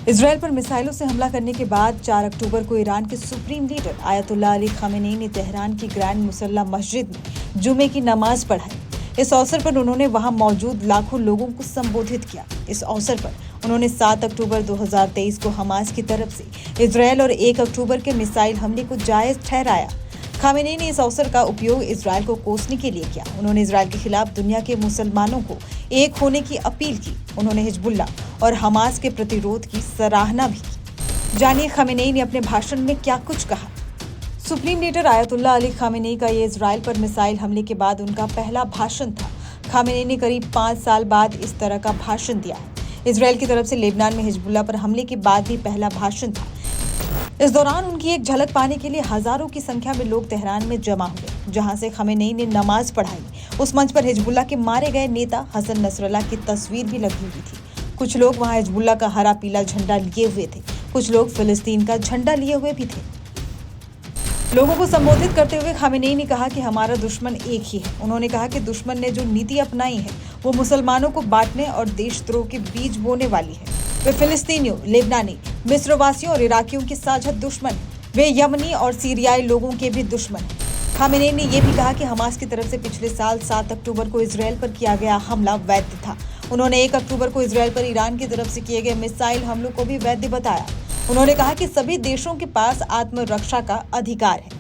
Israel पर मिसाइलों से हमला करने के बाद 4 अक्टूबर को ईरान के supreme leader Ayatollah Ali Khamenei ने तेहरान की ग्रैंड मुसल्ला मस्जिद में जुमे की नमाज पढ़ाई। इस अवसर पर उन्होंने वहां मौजूद लाखों लोगों को संबोधित किया। इस अवसर पर उन्होंने 7 अक्टूबर 2023 को हमास की तरफ से इजराइल और 1 अक्टूबर के मिसाइल हमले को जायज ठहराया। खामेनेई ने इस अवसर का उपयोग इजराइल को कोसने के लिए किया। उन्होंने इजराइल के खिलाफ दुनिया के मुसलमानों को एक होने की अपील की। उन्होंने हिजबुल्ला और हमास के प्रतिरोध की सराहना भी की। जानिए खामेनेई ने अपने भाषण में क्या कुछ कहा। Supreme leader Ayatollah Ali Khamenei का ये इजराइल पर मिसाइल हमले के बाद उनका पहला भाषण था। खामेनेई ने करीब 5 साल बाद इस तरह का भाषण दिया है। इजराइल की तरफ से लेबनान में हिजबुल्ला पर हमले के बाद भी पहला भाषण था। इस दौरान उनकी एक झलक पाने के लिए हजारों की संख्या में लोग तेहरान में जमा हुए, जहां से खामेनेई ने नमाज पढ़ाई। उस मंच पर हिजबुल्ला के मारे गए नेता हसन नसरल्लाह की तस्वीर भी लगी हुई थी। कुछ लोग वहां हिजबुल्ला का हरा पीला झंडा लिए हुए थे, कुछ लोग फिलिस्तीन का झंडा लिए हुए भी थे। लोगों को संबोधित करते हुए खामेनेई ने कहा कि हमारा दुश्मन एक ही है। उन्होंने कहा कि दुश्मन ने जो नीति अपनाई है वो मुसलमानों को बांटने और देशद्रोह के बीज बोने वाली है। वे फिलिस्तीनियों, लेबनानी, मिस्रवासियों और इराकियों के साझा दुश्मन हैं। वे यमनी और सीरियाई लोगों के भी दुश्मन हैं। खामेनेई ने यह भी कहा कि हमास की तरफ से पिछले साल 7 अक्टूबर को इजराइल पर किया गया हमला वैध था। उन्होंने 1 अक्टूबर को इजराइल पर ईरान की तरफ से किए गए मिसाइल हमलों को भी वैध बताया। उन्होंने कहा कि सभी देशों के पास आत्मरक्षा का अधिकार है।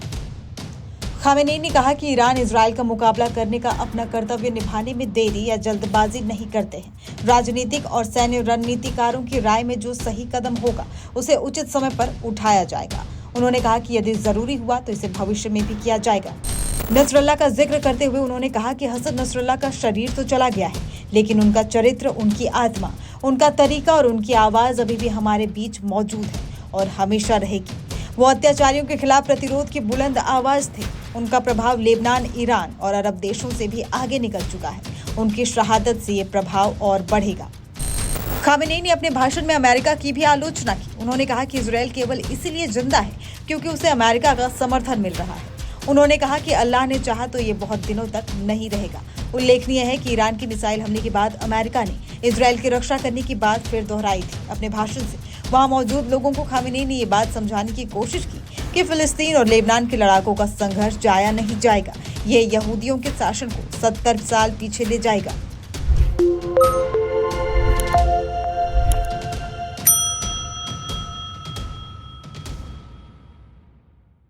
खामेनेई ने कहा कि ईरान इजराइल का मुकाबला करने का अपना कर्तव्य निभाने में देरी या जल्दबाजी नहीं करते हैं। राजनीतिक और सैन्य रणनीतिकारों की राय में जो सही कदम होगा उसे उचित समय पर उठाया जाएगा। उन्होंने कहा कि यदि जरूरी हुआ तो इसे भविष्य में भी किया जाएगा। नसरल्लाह का जिक्र करते हुए उन्होंने कहा कि हसन नसरल्लाह का शरीर तो चला गया है, लेकिन उनका चरित्र, उनकी आत्मा, उनका तरीका और उनकी आवाज अभी भी हमारे बीच मौजूद है और हमेशा रहेगी। वो अत्याचारियों के खिलाफ प्रतिरोध की बुलंद आवाज थे। उनका प्रभाव लेबनान, ईरान और अरब देशों से भी आगे निकल चुका है। उनकी शहादत से ये प्रभाव और बढ़ेगा। खामेनेई ने अपने भाषण में अमेरिका की भी आलोचना की। उन्होंने कहा कि इजराइल केवल इसीलिए जिंदा है क्योंकि उसे अमेरिका का समर्थन मिल रहा है। उन्होंने कहा कि अल्लाह ने चाहा तो ये बहुत दिनों तक नहीं रहेगा। उल्लेखनीय है कि ईरान की मिसाइल हमले के बाद अमेरिका ने इजराइल की रक्षा करने की बात फिर दोहराई थी। अपने भाषण से वहां मौजूद लोगों को खामेनेई ने ये बात समझाने की कोशिश की कि फिलिस्तीन और लेबनान के लड़ाकों का संघर्ष जाया नहीं जाएगा। ये यहूदियों के शासन को 70 साल पीछे ले जाएगा।